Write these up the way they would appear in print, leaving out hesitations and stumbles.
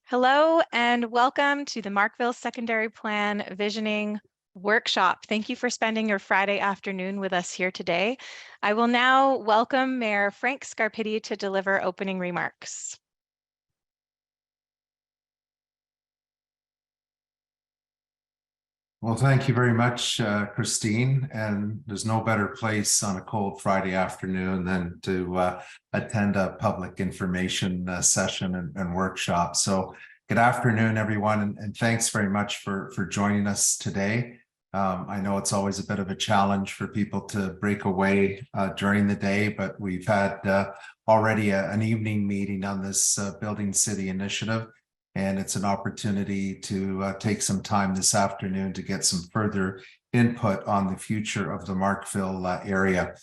Hello and welcome to the Markville Secondary Plan Visioning Workshop. Thank you for spending your Friday afternoon with us here today. I will now welcome Mayor Frank Scarpitti to deliver opening remarks. Well, thank you very much, Christine. And there's no better place on a cold Friday afternoon than to attend a public information session and workshop. So good afternoon, everyone, and thanks very much for joining us today. I know it's always a bit of a challenge for people to break away during the day, but we've had already an evening meeting on this Building City initiative. And it's an opportunity to take some time this afternoon to get some further input on the future of the Markville area.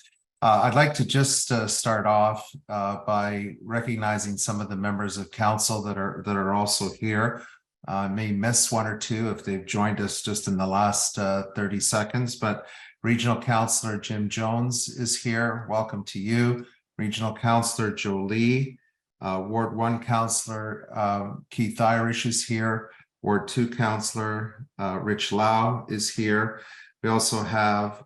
I'd like to just start off by recognizing some of the members of council that are also here. I may miss one or two if they've joined us just in the last 30 seconds, but Regional Councillor Jim Jones is here. Welcome to you. Regional Councillor Jolie. Ward 1 Councillor Keith Irish is here. Ward 2 Councillor Rich Lau is here. We also have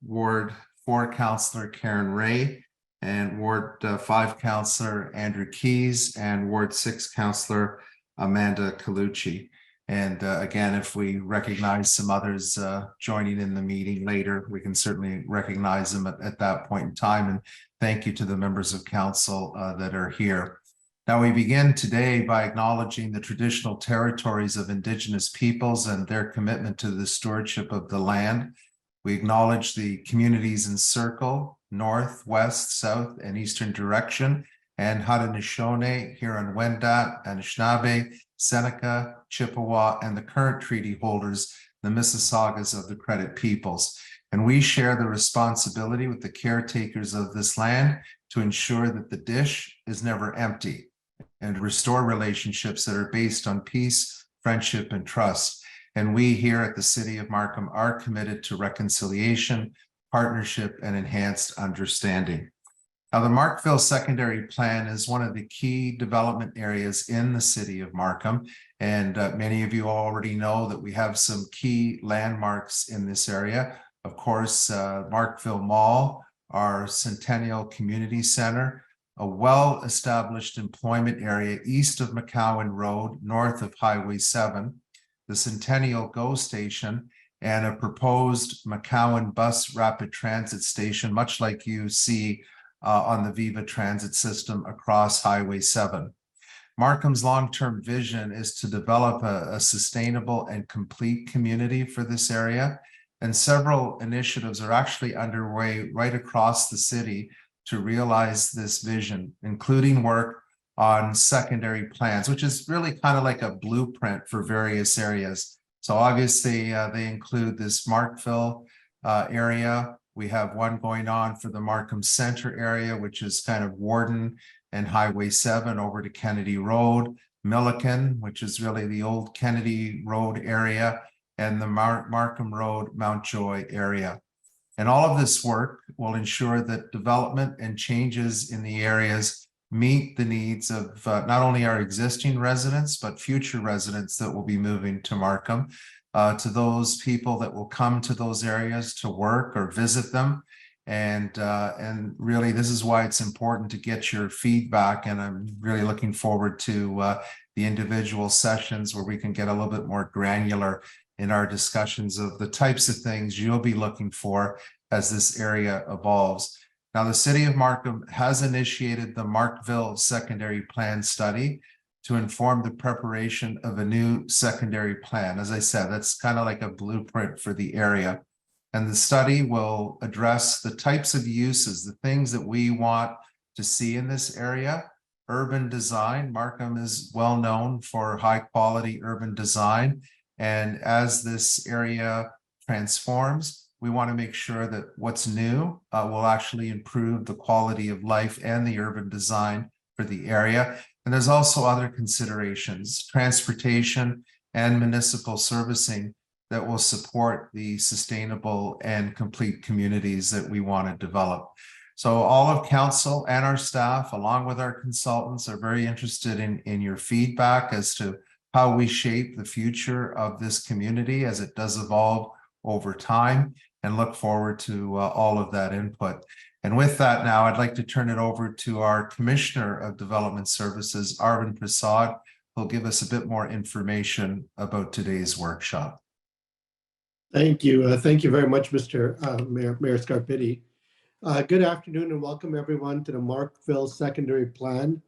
Ward 4 Councillor Karen Ray and Ward 5 Councillor Andrew Keys and Ward 6 Councillor Amanda Colucci. And again, if we recognize some others joining in the meeting later, we can certainly recognize them at that point in time. And thank you to the members of council that are here. Now we begin today by acknowledging the traditional territories of Indigenous peoples and their commitment to the stewardship of the land. We acknowledge the communities in Circle, North, West, South, and Eastern direction, and Haudenosaunee, Huron-Wendat, Anishinaabe, Seneca, Chippewa, and the current treaty holders, the Mississaugas of the Credit Peoples. And we share the responsibility with the caretakers of this land to ensure that the dish is never empty and restore relationships that are based on peace, friendship, and trust. And we here at the City of Markham are committed to reconciliation, partnership, and enhanced understanding. Now, the Markville Secondary Plan is one of the key development areas in the City of Markham. And many of you already know that we have some key landmarks in this area. Of course, Markville Mall, our Centennial Community Center, a well-established employment area east of McCowan Road, north of Highway 7, the Centennial GO Station, and a proposed McCowan Bus Rapid Transit Station, much like you see on the Viva Transit system across Highway 7. Markham's long-term vision is to develop a sustainable and complete community for this area. And several initiatives are actually underway right across the city to realize this vision, including work on secondary plans, which is really kind of like a blueprint for various areas. So obviously they include this Markville area. We have one going on for the Markham Center area, which is kind of Warden and Highway 7 over to Kennedy Road, Milliken, which is really the old Kennedy Road area, and the Markham Road, Mountjoy area. And all of this work will ensure that development and changes in the areas meet the needs of not only our existing residents, but future residents that will be moving to Markham, to those people that will come to those areas to work or visit them. And really, this is why it's important to get your feedback. And I'm really looking forward to the individual sessions where we can get a little bit more granular in our discussions of the types of things you'll be looking for as this area evolves. Now, the City of Markham has initiated the Markville Secondary Plan Study to inform the preparation of a new secondary plan. As I said, that's kind of like a blueprint for the area. And the study will address the types of uses, the things that we want to see in this area. Urban design. Markham is well known for high quality urban design. And as this area transforms, we want to make sure that what's new will actually improve the quality of life and the urban design for the area. And there's also other considerations, transportation and municipal servicing that will support the sustainable and complete communities that we want to develop. So all of council and our staff, along with our consultants, are very interested in your feedback as to how we shape the future of this community as it does evolve over time, and look forward to all of that input. And with that, now I'd like to turn it over to our Commissioner of Development Services, Arvind Prasad, who'll give us a bit more information about today's workshop. Thank you. Thank you very much, Mr. Mayor Scarpitti. Good afternoon and welcome everyone to the Markville Secondary Plan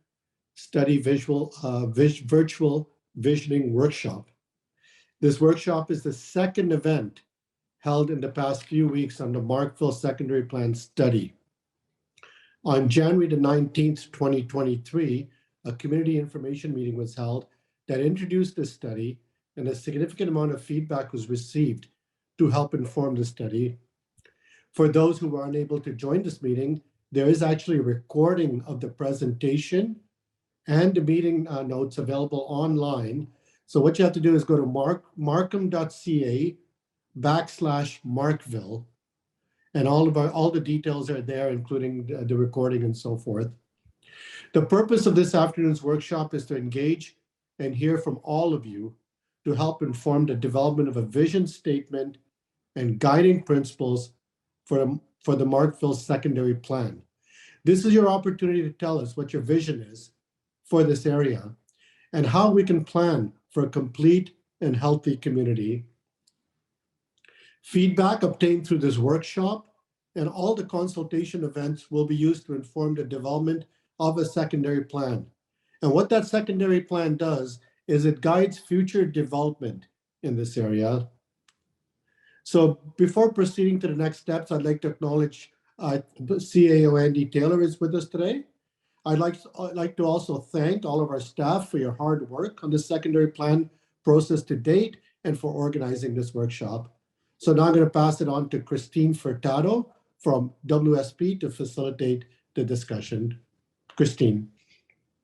Study Virtual Visioning Workshop. This workshop is the second event held in the past few weeks on the Markville Secondary Plan Study. On January the 19th, 2023, a community information meeting was held that introduced this study, and a significant amount of feedback was received to help inform the study. For those who were unable to join this meeting, there is actually a recording of the presentation and the meeting notes available online. So what you have to do is go to markham.ca/Markville, and all the details are there, including the recording and so forth. The purpose of this afternoon's workshop is to engage and hear from all of you to help inform the development of a vision statement and guiding principles for the Markville Secondary Plan. This is your opportunity to tell us what your vision is for this area and how we can plan for a complete and healthy community. Feedback obtained through this workshop and all the consultation events will be used to inform the development of a secondary plan. And what that secondary plan does is it guides future development in this area. So before proceeding to the next steps, I'd like to acknowledge CAO Andy Taylor is with us today. I'd like to also thank all of our staff for your hard work on the secondary plan process to date and for organizing this workshop. So now I'm going to pass it on to Christine Furtado from WSP to facilitate the discussion. Christine.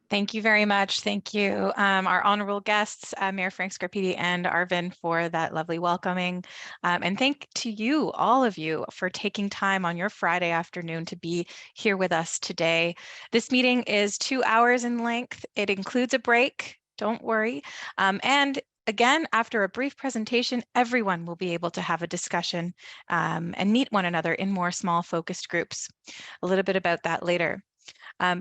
Thank you very much. Thank you, our honorable guests, Mayor Frank Scarpitti and Arvind, for that lovely welcoming. And thank to you, all of you, for taking time on your Friday afternoon to be here with us today. This meeting is 2 hours in length. It includes a break, don't worry. And again, after a brief presentation, everyone will be able to have a discussion and meet one another in more small focused groups. A little bit about that later.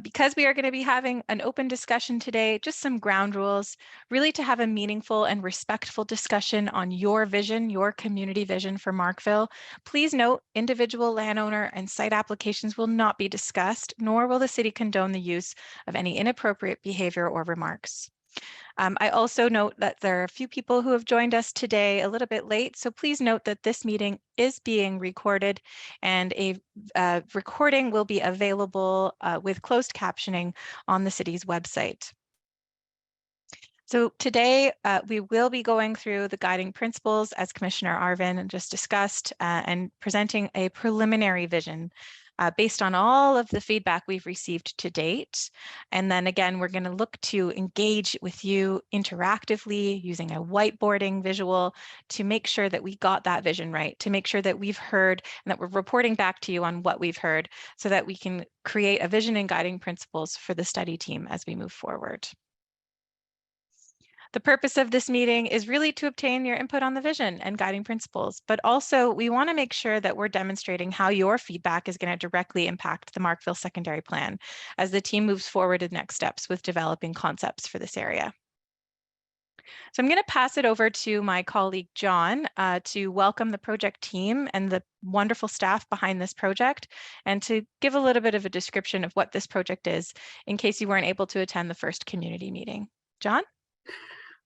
Because we are going to be having an open discussion today, just some ground rules, really to have a meaningful and respectful discussion on your vision, your community vision for Markville. Please note, individual landowner and site applications will not be discussed, nor will the city condone the use of any inappropriate behavior or remarks. I also note that there are a few people who have joined us today a little bit late, so please note that this meeting is being recorded and a recording will be available with closed captioning on the city's website. So today we will be going through the guiding principles as Commissioner Arvind just discussed and presenting a preliminary vision based on all of the feedback we've received to date. And then again, we're going to look to engage with you interactively using a whiteboarding visual to make sure that we got that vision right, to make sure that we've heard and that we're reporting back to you on what we've heard so that we can create a vision and guiding principles for the study team as we move forward. The purpose of this meeting is really to obtain your input on the vision and guiding principles, but also we want to make sure that we're demonstrating how your feedback is going to directly impact the Markville Secondary Plan as the team moves forward to the next steps with developing concepts for this area. So I'm going to pass it over to my colleague John to welcome the project team and the wonderful staff behind this project and to give a little bit of a description of what this project is in case you weren't able to attend the first community meeting. John?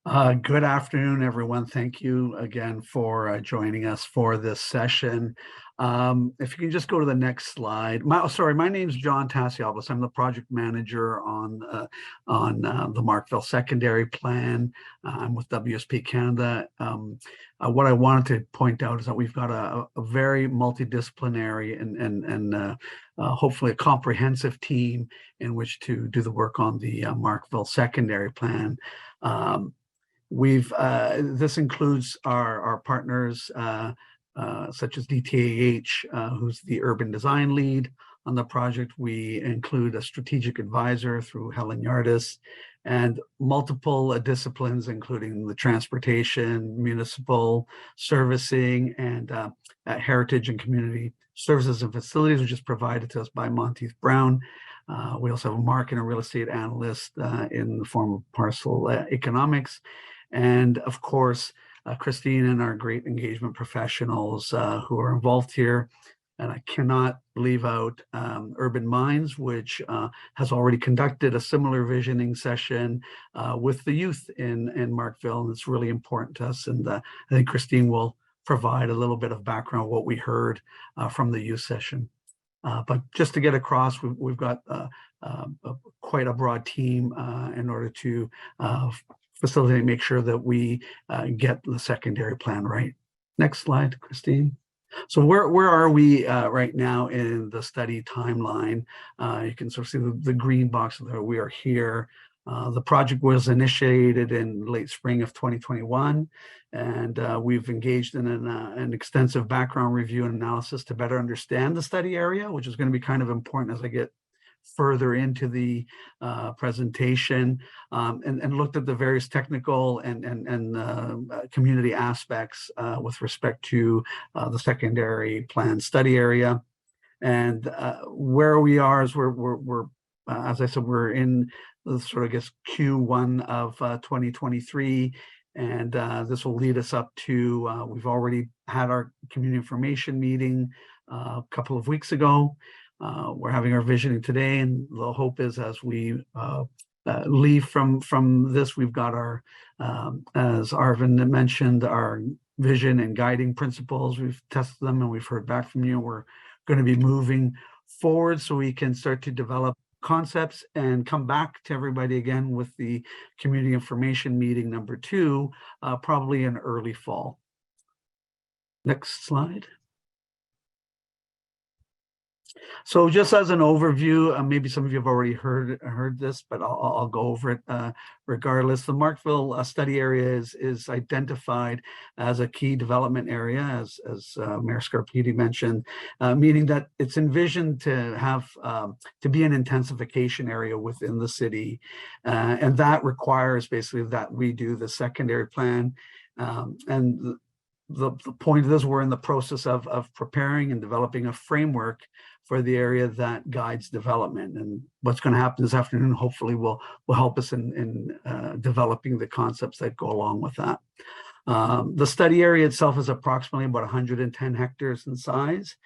Good afternoon, everyone. Thank you again for joining us for this session. If you can just go to the next slide. My name's John Tasiopoulos. I'm the project manager on the Markville Secondary Plan. I'm with WSP Canada. What I wanted to point out is that we've got a very multidisciplinary and hopefully a comprehensive team in which to do the work on the Markville Secondary Plan. This includes our partners such as DTAH, who's the urban design lead, on the project. We include a strategic advisor through Helen Yardis and multiple disciplines, including the transportation, municipal servicing, and heritage and community services and facilities, which is provided to us by Monteith Brown. We also have a market and real estate analyst in the form of parcel economics. And of course, Christine and our great engagement professionals who are involved here. And I cannot leave out Urban Minds, which has already conducted a similar visioning session with the youth in Markville. And it's really important to us. And I think Christine will provide a little bit of background, what we heard from the youth session. But just to get across, we've got quite a broad team in order to facilitate, make sure that we get the secondary plan right. Next slide, Christine. So where are we right now in the study timeline? You can sort of see the green box there. We are here. The project was initiated in late spring of 2021, and we've engaged in an extensive background review and analysis to better understand the study area, which is going to be kind of important as I get further into the presentation, and looked at the various technical and community aspects with respect to the secondary plan study area. And where we are is we're as I said, we're in the sort of, I guess, Q1 of 2023. And this will lead us up to, we've already had our community information meeting a couple of weeks ago. We're having our visioning today, and the hope is as we leave from this, we've got our, as Arvind mentioned, our vision and guiding principles. We've tested them and we've heard back from you. We're going to be moving forward so we can start to develop concepts and come back to everybody again with the community information meeting number 2, probably in early fall. Next slide. So just as an overview, maybe some of you have already heard this, but I'll go over it regardless. The Markville study area is identified as a key development area, as Mayor Scarpiti mentioned, meaning that it's envisioned to have to be an intensification area within the city, and that requires basically that we do the secondary plan. And the point of this, we're in the process of preparing and developing a framework for the area that guides development. And what's going to happen this afternoon, hopefully, will help us in developing the concepts that go along with that. The study area itself is approximately about 110 hectares in size,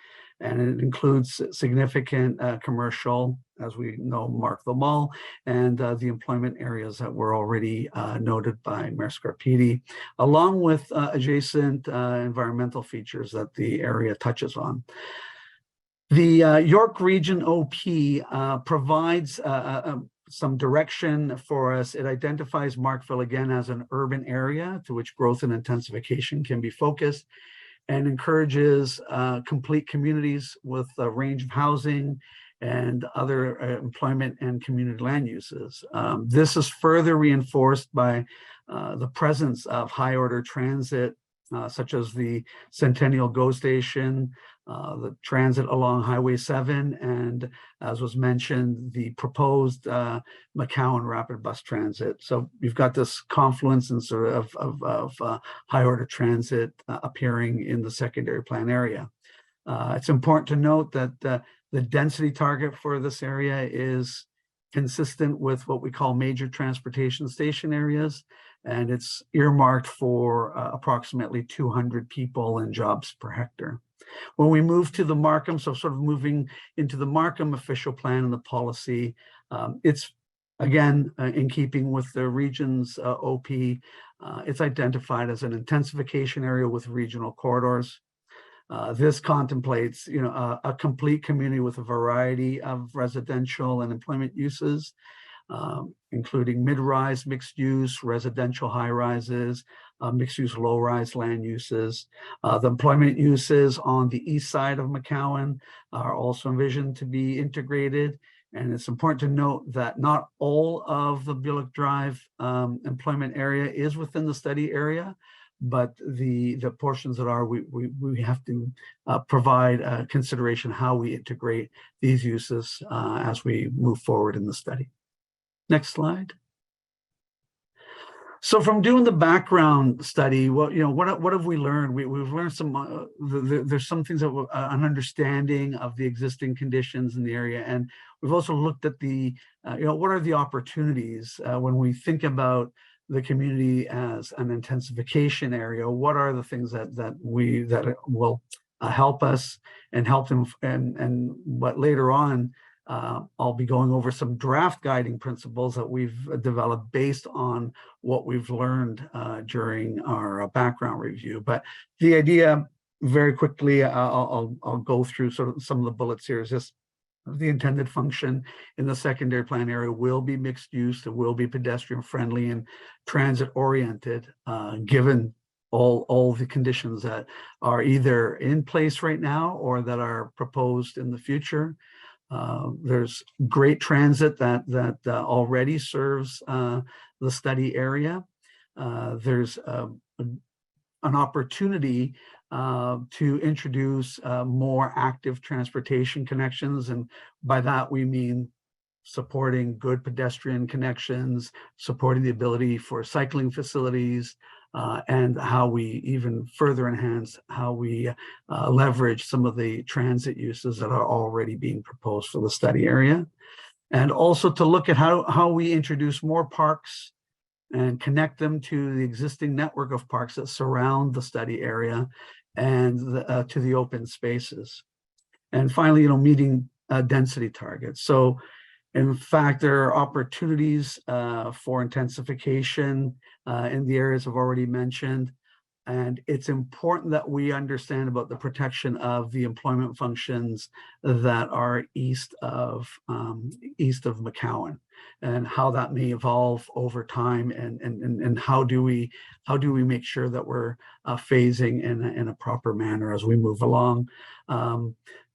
and it includes significant commercial, as we know, Markville Mall, and the employment areas that were already noted by Mayor Scarpiti, along with adjacent environmental features that the area touches on. The York Region OP provides some direction for us. It identifies Markville again as an urban area to which growth and intensification can be focused, and encourages complete communities with a range of housing and other employment and community land uses. This is further reinforced by the presence of high order transit, such as the Centennial GO Station, the transit along Highway 7, and as was mentioned, the proposed McCowan Rapid Bus Transit. So you've got this confluence and sort of high order transit appearing in the secondary plan area. It's important to note that the density target for this area is consistent with what we call major transportation station areas, and it's earmarked for approximately 200 people and jobs per hectare. When we move to the Markham, so sort of moving into the Markham official plan and the policy, it's again in keeping with the region's OP. It's identified as an intensification area with regional corridors. This contemplates, a complete community with a variety of residential and employment uses, including mid-rise mixed use, residential high rises, mixed use low rise land uses. The employment uses on the east side of McCowan are also envisioned to be integrated. And it's important to note that not all of the Bullock Drive employment area is within the study area. but the portions that are, we have to provide consideration how we integrate these uses as we move forward in the study. Next slide. So from doing the background study, what have we learned? We've learned some. There's some things that an understanding of the existing conditions in the area, and we've also looked at the what are the opportunities when we think about the community as an intensification area. What are the things that will help us and help them, and what later on. I'll be going over some draft guiding principles that we've developed based on what we've learned during our background review. But the idea, very quickly, I'll go through sort of some of the bullets here, is just the intended function in the secondary plan area will be mixed use, it will be pedestrian friendly and transit oriented, given all the conditions that are either in place right now or that are proposed in the future. There's great transit that already serves the study area. There's an opportunity to introduce more active transportation connections, and by that we mean supporting good pedestrian connections, supporting the ability for cycling facilities, and how we even further enhance how we leverage some of the transit uses that are already being proposed for the study area. And also to look at how we introduce more parks and connect them to the existing network of parks that surround the study area and to the open spaces. And finally, meeting density targets. So in fact, there are opportunities for intensification in the areas I've already mentioned. And it's important that we understand about the protection of the employment functions that are east of McCowan, and how that may evolve over time, and how do we make sure that we're phasing in a proper manner as we move along.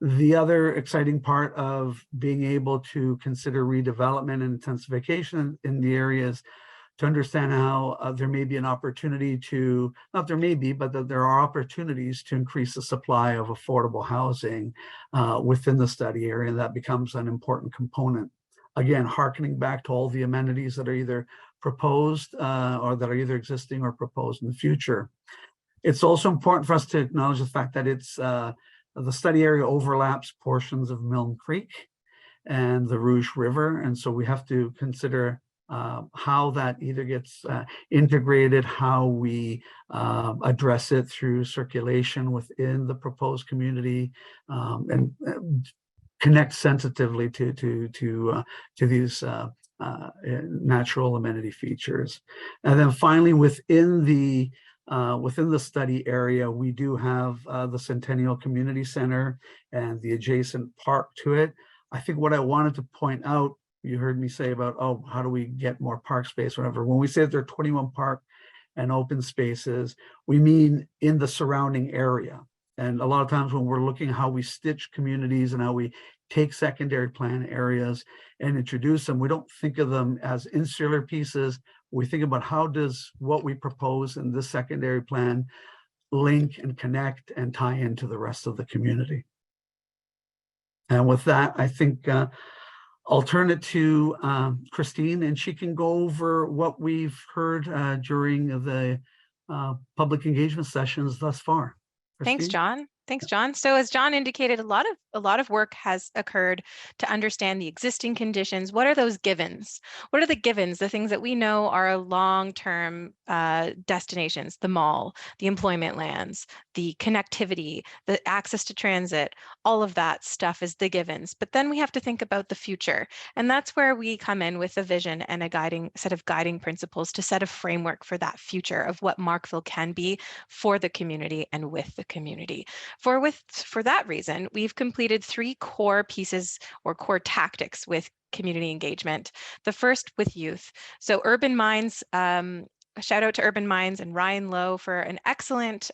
The other exciting part of being able to consider redevelopment and intensification in the areas, to understand how there may be an opportunity to, not there may be, but that there are opportunities to increase the supply of affordable housing within the study area. And that becomes an important component. Again, hearkening back to all the amenities that are either proposed or that are either existing or proposed in the future. It's also important for us to acknowledge the fact that it's the study area overlaps portions of Milne Creek and the Rouge River. And so we have to consider how that either gets integrated, how we address it through circulation within the proposed community, and connect sensitively to these natural amenity features. And then finally, within the study area, we do have the Centennial Community Center and the adjacent park to it. I think what I wanted to point out, you heard me say about, oh, how do we get more park space, whatever. When we say that there are 21 park and open spaces, we mean in the surrounding area. And a lot of times when we're looking at how we stitch communities and how we take secondary plan areas and introduce them, we don't think of them as insular pieces. We think about how does what we propose in this secondary plan link and connect and tie into the rest of the community. And with that, I think I'll turn it to Christine, and she can go over what we've heard during the public engagement sessions thus far. Christine? Thanks, John. Thanks, John. So as John indicated, a lot of work has occurred to understand the existing conditions. What are those givens? What are the givens, the things that we know are long-term destinations, the mall, the employment lands, the connectivity, the access to transit, all of that stuff is the givens. But then we have to think about the future. And that's where we come in with a vision and a set of guiding principles to set a framework for that future of what Markville can be for the community and with the community. For that reason, we've completed 3 core pieces or core tactics with community engagement. The first with youth. So Urban Minds a shout out to Urban Minds and Ryan Lowe for an excellent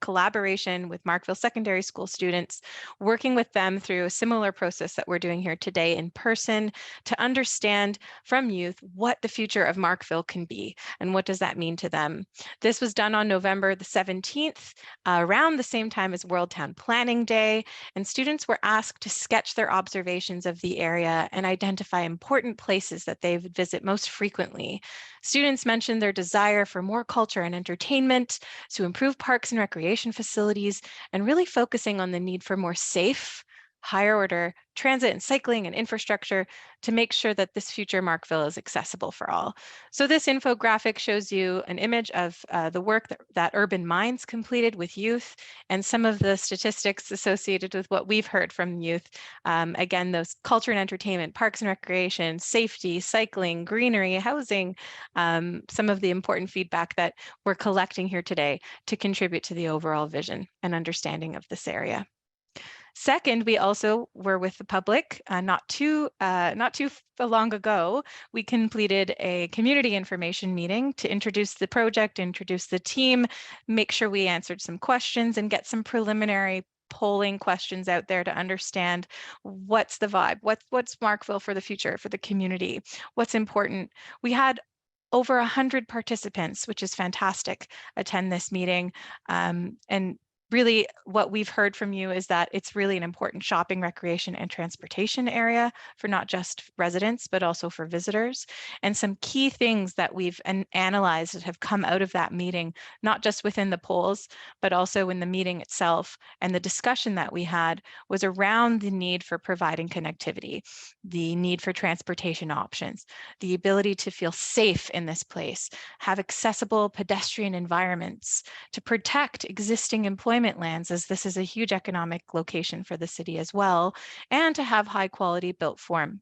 collaboration with Markville Secondary School students, working with them through a similar process that we're doing here today in person to understand from youth what the future of Markville can be and what does that mean to them. This was done on November the 17th, around the same time as World Town Planning Day, and students were asked to sketch their observations of the area and identify important places that they would visit most frequently. Students mentioned their desire for more culture and entertainment, to improve parks and recreation facilities, and really focusing on the need for more safe, higher order transit and cycling and infrastructure to make sure that this future Markville is accessible for all. So this infographic shows you an image of the work that Urban Minds completed with youth and some of the statistics associated with what we've heard from youth. Again, those culture and entertainment, parks and recreation, safety, cycling, greenery, housing, some of the important feedback that we're collecting here today to contribute to the overall vision and understanding of this area. Second, we also were with the public not too long ago. We completed a community information meeting to introduce the project, introduce the team, make sure we answered some questions and get some preliminary polling questions out there to understand what's the vibe, what's Markville for the future, for the community, what's important. We had over 100 participants, which is fantastic, attend this meeting. And really what we've heard from you is that it's really an important shopping, recreation, and transportation area for not just residents, but also for visitors. And some key things that we've analyzed that have come out of that meeting, not just within the polls, but also in the meeting itself. And the discussion that we had was around the need for providing connectivity, the need for transportation options, the ability to feel safe in this place, have accessible pedestrian environments, to protect existing employment lands, as this is a huge economic location for the city as well, and to have high quality built form.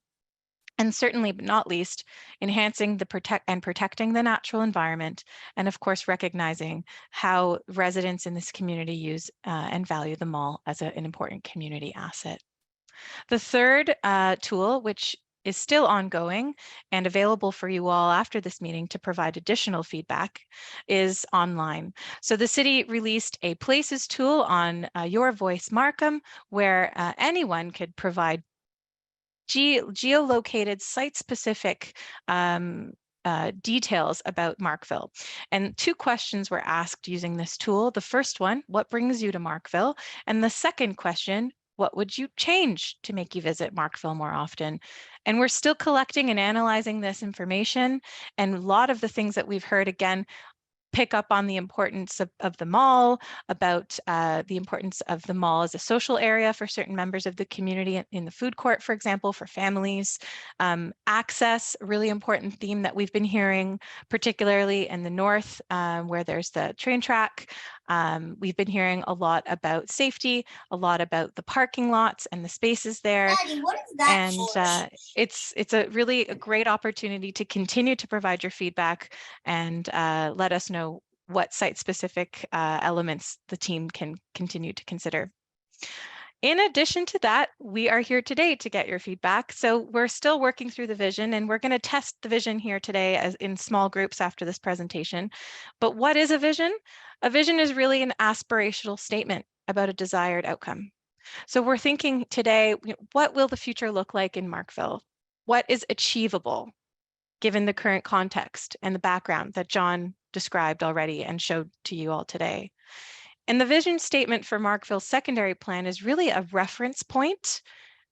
And certainly, but not least, enhancing the protecting the natural environment, and of course, recognizing how residents in this community use and value the mall as an important community asset. The third tool, which is still ongoing and available for you all after this meeting to provide additional feedback, is online. So the city released a Places tool on Your Voice Markham, where anyone could provide geolocated site-specific details about Markville. And 2 questions were asked using this tool. The first one, what brings you to Markville? And the second question, what would you change to make you visit Markville more often? And we're still collecting and analyzing this information. And a lot of the things that we've heard, again, pick up on the importance of the mall, about the importance of the mall as a social area for certain members of the community in the food court, for example, for families. Access, a really important theme that we've been hearing, particularly in the north where there's the train track. We've been hearing a lot about safety, a lot about the parking lots and the spaces there. Daddy, what is that And it's a really a great opportunity to continue to provide your feedback and let us know what site-specific elements the team can continue to consider. In addition to that, we are here today to get your feedback. So we're still working through the vision, and we're going to test the vision here today as in small groups after this presentation. But what is a vision? A vision is really an aspirational statement about a desired outcome. So we're thinking today, what will the future look like in Markville? What is achievable given the current context and the background that John described already and showed to you all today? And the vision statement for Markville's secondary plan is really a reference point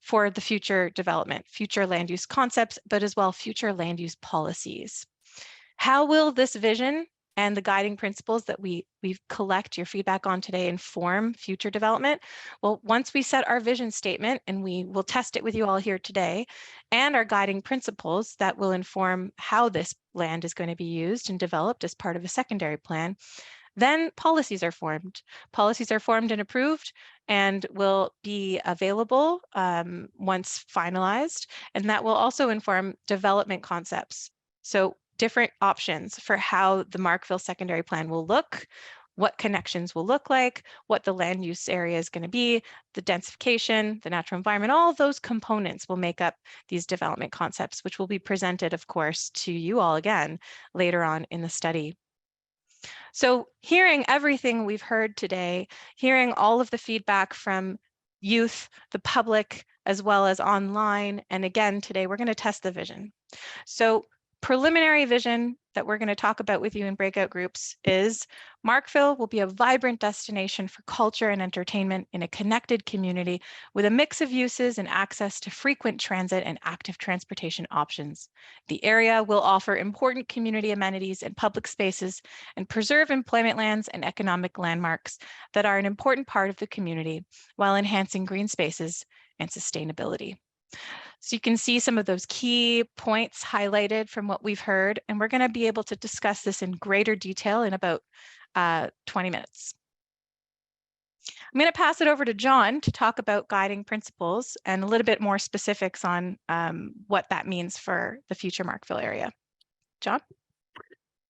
for the future development, future land use concepts, but as well future land use policies. How will this vision and the guiding principles that we collect your feedback on today inform future development? Well, once we set our vision statement, and we will test it with you all here today, and our guiding principles that will inform how this land is going to be used and developed as part of a secondary plan, then policies are formed. Policies are formed and approved and will be available once finalized, and that will also inform development concepts. So different options for how the Markville secondary plan will look, what connections will look like, what the land use area is going to be, the densification, the natural environment, all of those components will make up these development concepts, which will be presented, of course, to you all again later on in the study. So hearing everything we've heard today, hearing all of the feedback from youth, the public, as well as online, and again, today we're going to test the vision. So preliminary vision that we're going to talk about with you in breakout groups is Markville will be a vibrant destination for culture and entertainment in a connected community with a mix of uses and access to frequent transit and active transportation options. The area will offer important community amenities and public spaces and preserve employment lands and economic landmarks that are an important part of the community while enhancing green spaces and sustainability. So you can see some of those key points highlighted from what we've heard, and we're going to be able to discuss this in greater detail in about 20 minutes. I'm going to pass it over to John to talk about guiding principles and a little bit more specifics on what that means for the future Markville area. John?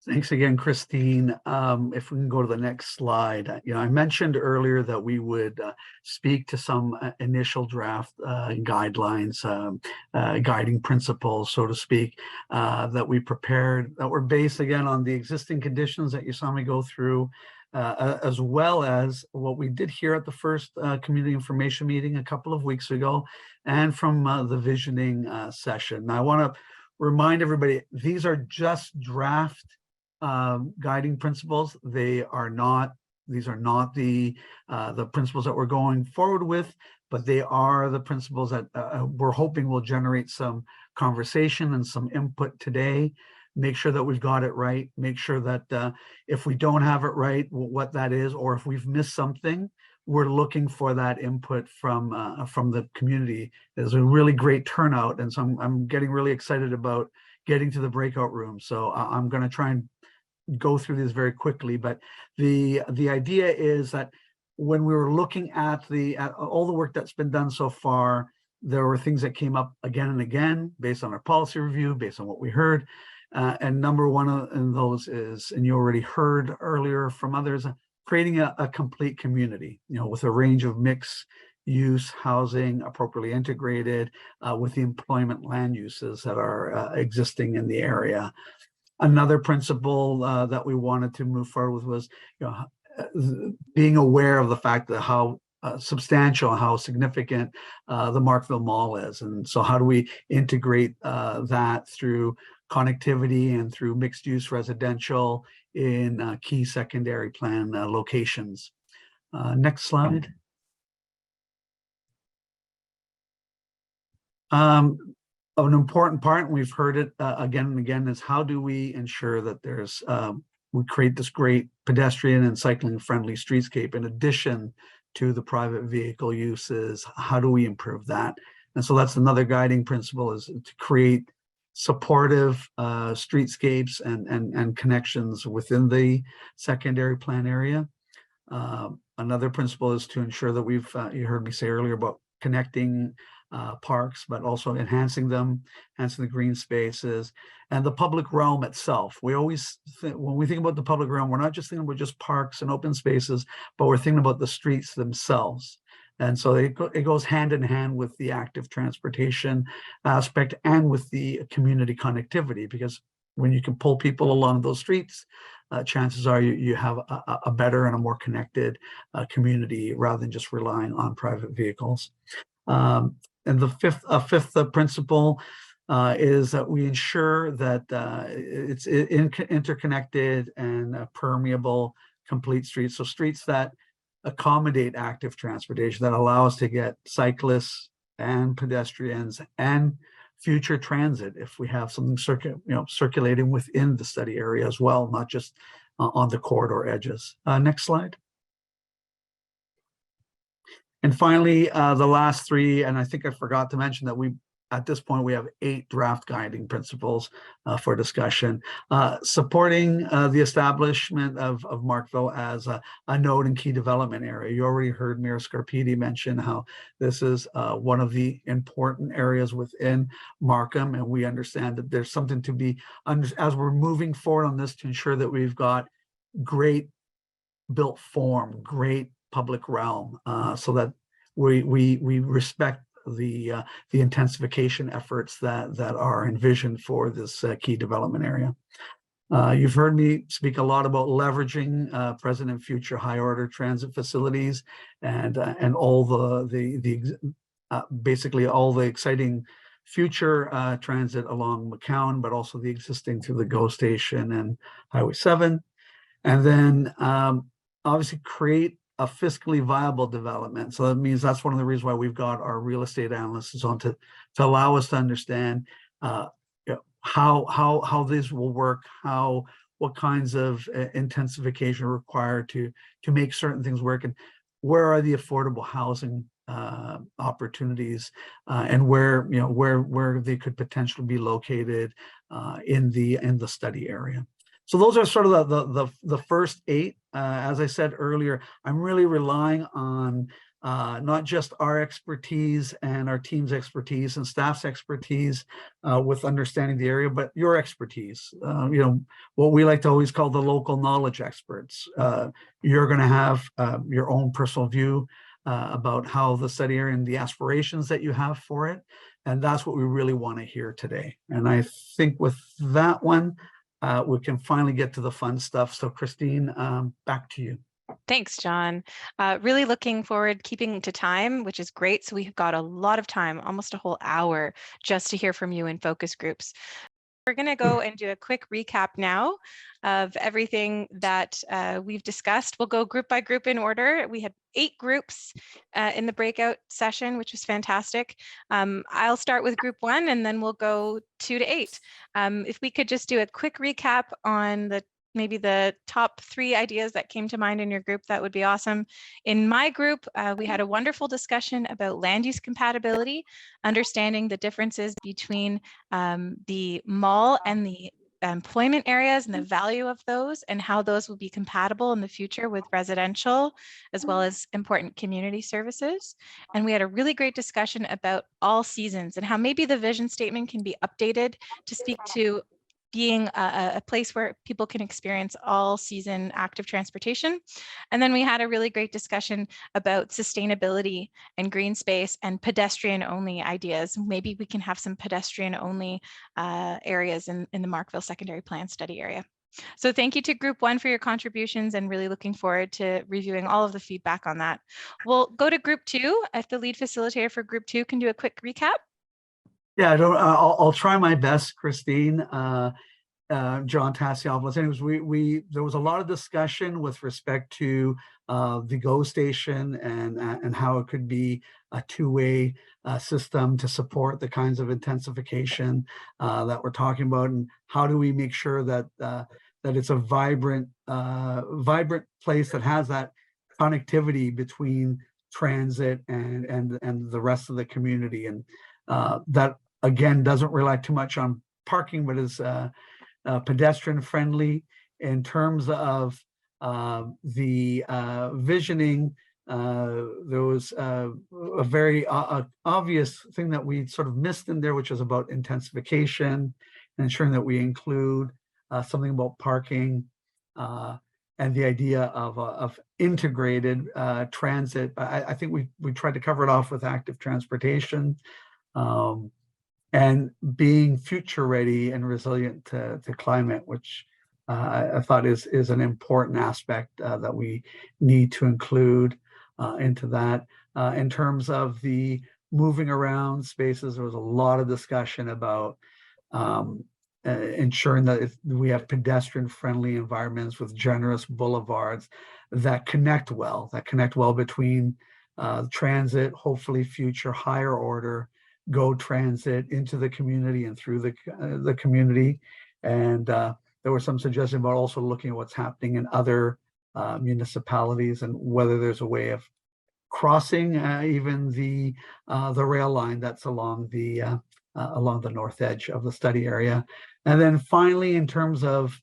Thanks again, Christine. If we can go to the next slide. I mentioned earlier that we would speak to some initial draft guidelines, guiding principles, so to speak, that we prepared, that were based again on the existing conditions that you saw me go through, as well as what we did here at the first community information meeting a couple of weeks ago, and from the visioning session. Now, I want to remind everybody, these are just draft guiding principles. These are not the principles that we're going forward with, but they are the principles that we're hoping will generate some conversation and some input today. Make sure that we've got it right. Make sure that if we don't have it right, what that is, or if we've missed something, we're looking for that input from the community. There's a really great turnout, and so I'm getting really excited about getting to the breakout room. So I'm going to try and go through this very quickly, but the idea is that when we were looking at all the work that's been done so far, there were things that came up again and again based on our policy review, based on what we heard, and number one of those is, and you already heard earlier from others, creating a complete community, with a range of mixed use housing, appropriately integrated with the employment land uses that are existing in the area. Another principle that we wanted to move forward with was, being aware of the fact that how substantial, how significant the Markville Mall is, and so how do we integrate that through connectivity and through mixed-use residential in key secondary plan locations. Next slide. An important part, and we've heard it again and again, is how do we ensure that there's we create this great pedestrian and cycling friendly streetscape in addition to the private vehicle uses. How do we improve that? And so that's another guiding principle, is to create supportive streetscapes and connections within the secondary plan area. Another principle is to ensure that we've, you heard me say earlier about connecting parks, but also enhancing them, enhancing the green spaces and the public realm itself. We always when we think about the public realm, we're not just thinking about just parks and open spaces, but we're thinking about the streets themselves. And so it goes hand in hand with the active transportation aspect and with the community connectivity, because when you can pull people along those streets, chances are you have a better and a more connected community rather than just relying on private vehicles. And the fifth principle is that we ensure that it's interconnected and permeable, complete streets. So streets that accommodate active transportation, that allow us to get cyclists and pedestrians and future transit if we have something circulating within the study area as well, not just on the corridor edges. Next slide. And finally, the last three, and I think I forgot to mention that at this point, we have 8 draft guiding principles for discussion, supporting the establishment of Markville as a node and key development area. You already heard Mayor Scarpiti mention how this is one of the important areas within Markham, and we understand that there's something to be, as we're moving forward on this, to ensure that we've got great built form, great public realm, so that we respect the intensification efforts that are envisioned for this key development area. You've heard me speak a lot about leveraging present and future high order transit facilities and all basically all the exciting future transit along McCowan, but also the existing through the GO station and Highway 7. And then obviously create a fiscally viable development. So that means that's one of the reasons why we've got our real estate analysts on to allow us to understand how this will work, what kinds of intensification are required to make certain things work, and where are the affordable housing opportunities, and where they could potentially be located in the study area. So those are sort of the first 8. As I said earlier, I'm really relying on not just our expertise and our team's expertise and staff's expertise with understanding the area, but your expertise. What we like to always call the local knowledge experts. You're going to have your own personal view about how the study area and the aspirations that you have for it. And that's what we really want to hear today. And I think with that one, we can finally get to the fun stuff. So Christine, back to you. Thanks, John. Really looking forward, keeping to time, which is great. So we've got a lot of time, almost a whole hour, just to hear from you in focus groups. We're going to go and do a quick recap now of everything that we've discussed. We'll go group by group in order. We had 8 groups in the breakout session, which was fantastic. I'll start with group 1 and then we'll go 2 to 8. If we could just do a quick recap on maybe the top 3 ideas that came to mind in your group, that would be awesome. In my group, we had a wonderful discussion about land use compatibility, understanding the differences between the mall and the employment areas and the value of those and how those will be compatible in the future with residential as well as important community services. And we had a really great discussion about all seasons and how maybe the vision statement can be updated to speak to being a place where people can experience all season active transportation. And then we had a really great discussion about sustainability and green space and pedestrian only ideas. Maybe we can have some pedestrian only areas in the Markville secondary plan study area. So thank you to group 1 for your contributions and really looking forward to reviewing all of the feedback on that. We'll go to group 2. If the lead facilitator for group 2 can do a quick recap. Yeah, I'll try my best, Christine. John Tassiopoulos. Anyways, there was a lot of discussion with respect to the GO station and how it could be a two-way system to support the kinds of intensification that we're talking about, and how do we make sure that it's a vibrant place that has that connectivity between transit and the rest of the community, and that again doesn't rely too much on parking, but is pedestrian friendly. In terms of the visioning, there was a very obvious thing that we sort of missed in there, which is about intensification and ensuring that we include something about parking and the idea of integrated transit. I think we tried to cover it off with active transportation and being future ready and resilient to climate, which I thought is an important aspect that we need to include into that. In terms of the moving around spaces, there was a lot of discussion about ensuring that we have pedestrian friendly environments with generous boulevards that connect well between transit, hopefully future higher order GO transit into the community and through the community. And there were some suggestions about also looking at what's happening in other municipalities and whether there's a way of crossing even the rail line that's along the north edge of the study area. And then finally, in terms of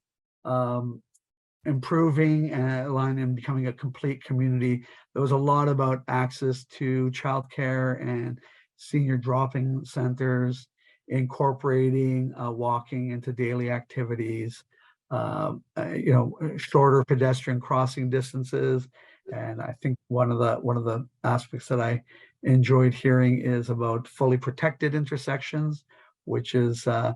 improving line and becoming a complete community, there was a lot about access to childcare and senior dropping centers, incorporating walking into daily activities, shorter pedestrian crossing distances. And I think one of the aspects that I enjoyed hearing is about fully protected intersections, which is a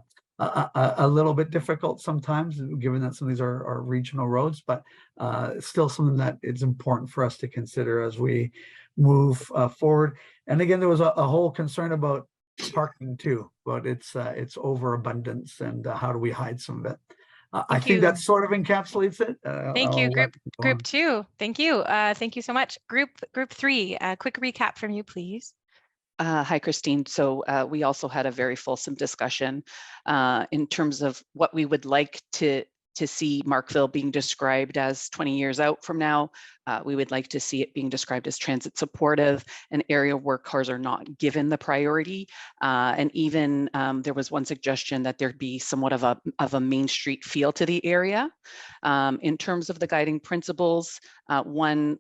little bit difficult sometimes, given that some of these are regional roads, but still something that is important for us to consider as we move forward. And again, there was a whole concern about parking too, but its overabundance and how do we hide some of it. I think that sort of encapsulates it. Thank you, group 2. Thank you. Thank you so much. Group 3, a quick recap from you, please. Hi, Christine. So we also had a very fulsome discussion in terms of what we would like to see Markville being described as 20 years out from now. We would like to see it being described as transit supportive, an area where cars are not given the priority. And even there was one suggestion that there'd be somewhat of a Main Street feel to the area. In terms of the guiding principles, one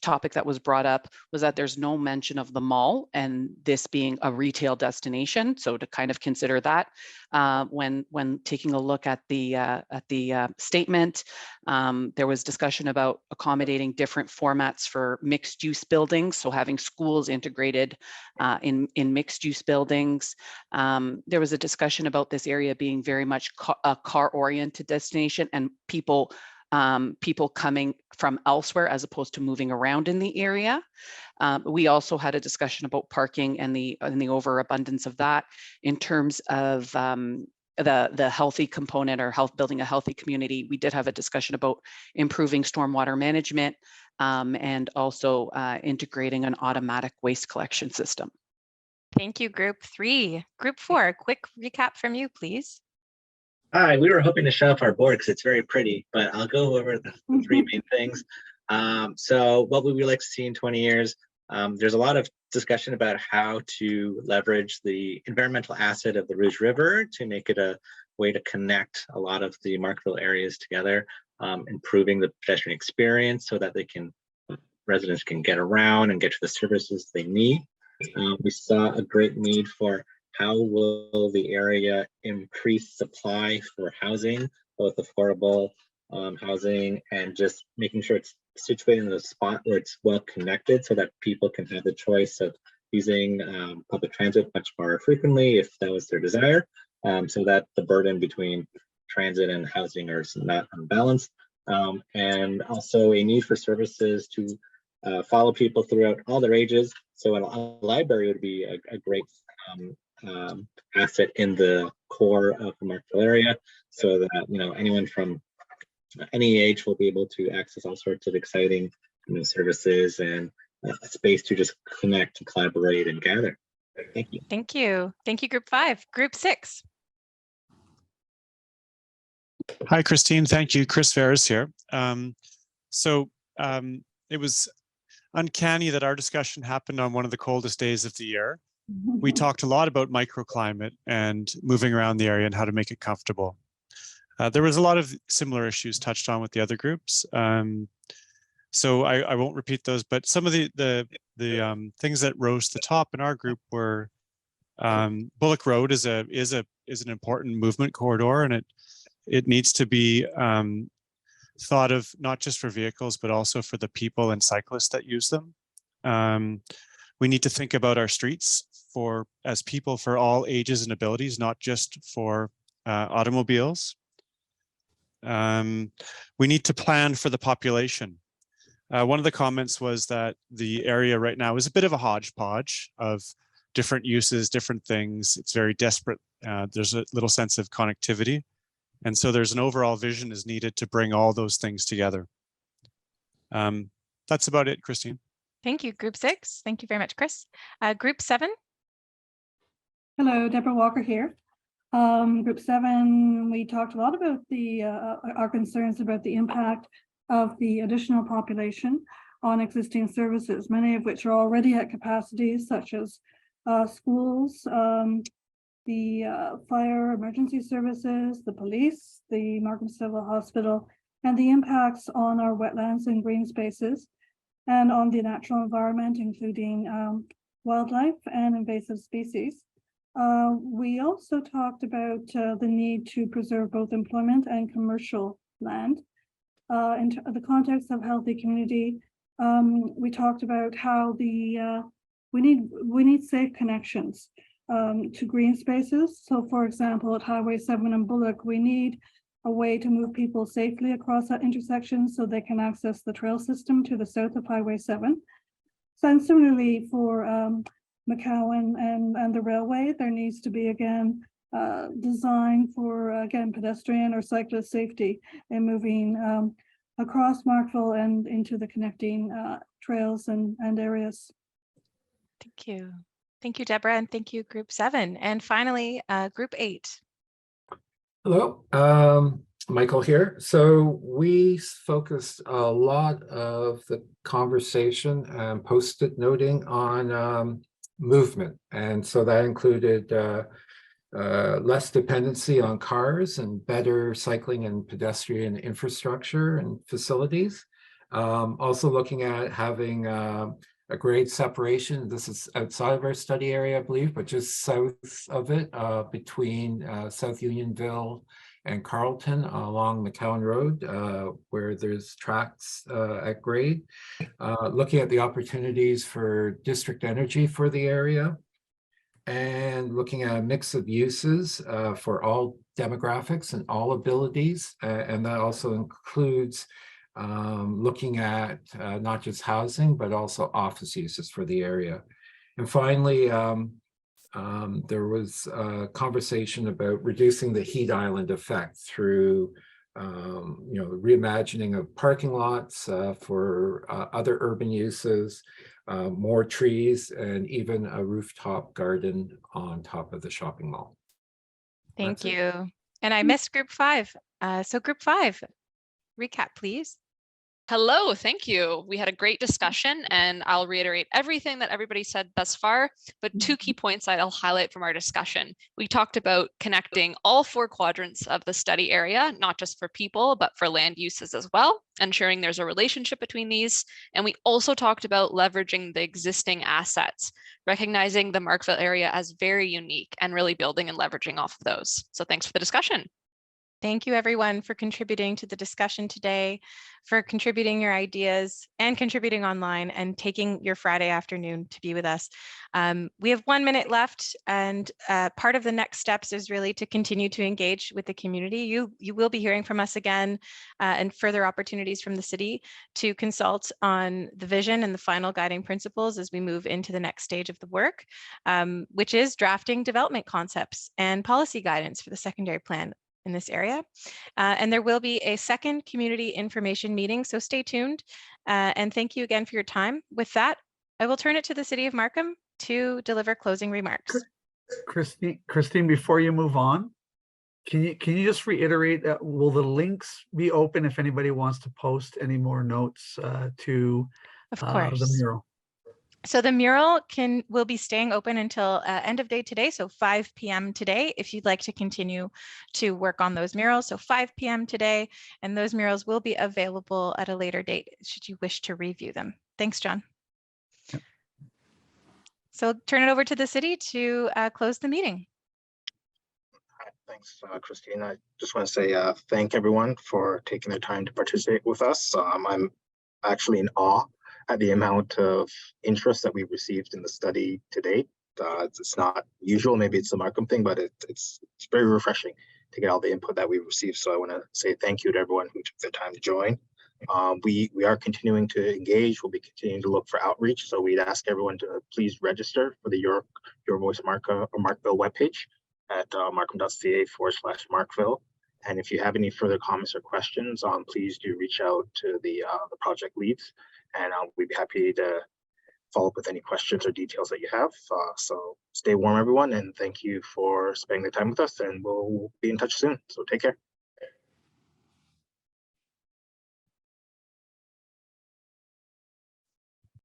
topic that was brought up was that there's no mention of the mall and this being a retail destination. So to kind of consider that when taking a look at the statement, there was discussion about accommodating different formats for mixed use buildings. So having schools integrated in mixed use buildings. There was a discussion about this area being very much a car oriented destination and people coming from elsewhere as opposed to moving around in the area. We also had a discussion about parking and the overabundance of that in terms of the healthy component or building a healthy community. We did have a discussion about improving stormwater management and also integrating an automatic waste collection system. Thank you, Group 3. Group 4, quick recap from you, please. Hi, we were hoping to show off our board because it's very pretty, but I'll go over the 3 main things. So what would we like to see in 20 years? There's a lot of discussion about how to leverage the environmental asset of the Rouge River to make it a way to connect a lot of the Markville areas together, improving the pedestrian experience so that residents can get around and get to the services they need. We saw a great need for how will the area increase supply for housing, both affordable housing and just making sure it's situated in a spot where it's well connected so that people can have the choice of using public transit much more frequently if that was their desire, so that the burden between transit and housing are not unbalanced. And also a need for services to follow people throughout all their ages. So a library would be a great asset in the core of the Markville area, so that anyone from any age will be able to access all sorts of exciting services and a space to just connect, and collaborate, and gather. Thank you. Thank you. Thank you, Group 5. Group 6. Hi, Christine. Thank you. Chris Ferris here. It was uncanny that our discussion happened on one of the coldest days of the year. We talked a lot about microclimate and moving around the area and how to make it comfortable. There was a lot of similar issues touched on with the other groups. So I won't repeat those, but some of the things that rose to the top in our group were Bullock Road is an important movement corridor, and it needs to be thought of not just for vehicles, but also for the people and cyclists that use them. We need to think about our streets as people for all ages and abilities, not just for automobiles. We need to plan for the population. One of the comments was that the area right now is a bit of a hodgepodge of different uses, different things. It's very desperate. There's a little sense of connectivity. And so there's an overall vision is needed to bring all those things together. That's about it, Christine. Thank you, Group 6. Thank you very much, Chris. Group 7. Hello, Deborah Walker here. Group 7, we talked a lot about our concerns about the impact of the additional population on existing services, many of which are already at capacity, such as schools, the fire emergency services, the police, the Markham Civil Hospital, and the impacts on our wetlands and green spaces, and on the natural environment, including wildlife and invasive species. We also talked about the need to preserve both employment and commercial land. In the context of healthy community, we talked about how we need safe connections to green spaces. So for example, at Highway 7 and Bullock, we need a way to move people safely across that intersection so they can access the trail system to the south of Highway 7. So, and similarly for McCowan and the railway, there needs to be again design for again pedestrian or cyclist safety in moving across Markville and into the connecting trails and areas. Thank you. Thank you, Deborah, and thank you, Group 7. And finally, Group 8. Hello, Michael here. So we focused a lot of the conversation and post-it noting on movement. And so that included less dependency on cars and better cycling and pedestrian infrastructure and facilities. Also looking at having a grade separation. This is outside of our study area, I believe, but just south of it, between South Unionville and Carleton along McCowan Road, where there's tracks at grade. Looking at the opportunities for district energy for the area, and looking at a mix of uses for all demographics and all abilities. And that also includes looking at not just housing, but also office uses for the area. And finally, there was a conversation about reducing the heat island effect through reimagining of parking lots for other urban uses, more trees, and even a rooftop garden on top of the shopping mall. Thank That's it. you. And I missed Group 5. So Group 5, recap, please. Hello, thank you. We had a great discussion, and I'll reiterate everything that everybody said thus far, but 2 key points I'll highlight from our discussion. We talked about connecting all 4 quadrants of the study area, not just for people, but for land uses as well, ensuring there's a relationship between these. And we also talked about leveraging the existing assets, recognizing the Markville area as very unique and really building and leveraging off of those. So thanks for the discussion. Thank you, everyone, for contributing to the discussion today, for contributing your ideas and contributing online and taking your Friday afternoon to be with us. We have 1 minute left, and part of the next steps is really to continue to engage with the community. You will be hearing from us again and further opportunities from the city to consult on the vision and the final guiding principles as we move into the next stage of the work, which is drafting development concepts and policy guidance for the secondary plan in this area. And there will be a second community information meeting, so stay tuned. And thank you again for your time. With that, I will turn it to the City of Markham to deliver closing remarks. Christine, before you move on, can you just reiterate, will the links be open if anybody wants to post any more notes to Of course. the mural? So the mural will be staying open until end of day today, so 5 p.m. today, if you'd like to continue to work on those murals. So 5 p.m. today, and those murals will be available at a later date should you wish to review them. Thanks, John. Yep. So turn it over to the city to close the meeting. Thanks, Christine. I just want to say thank everyone for taking their time to participate with us. I'm actually in awe at the amount of interest that we've received in the study to date. It's not usual, maybe it's the Markham thing, but it's very refreshing to get all the input that we've received. So I want to say thank you to everyone who took the time to join. We are continuing to engage. We'll be continuing to look for outreach. So we'd ask everyone to please register for the Your Voice Markham or Markville webpage at markham.ca/Markville. And if you have any further comments or questions, please do reach out to the project leads, and we'd be happy to follow up with any questions or details that you have. So stay warm, everyone, and thank you for spending the time with us, and we'll be in touch soon. So take care.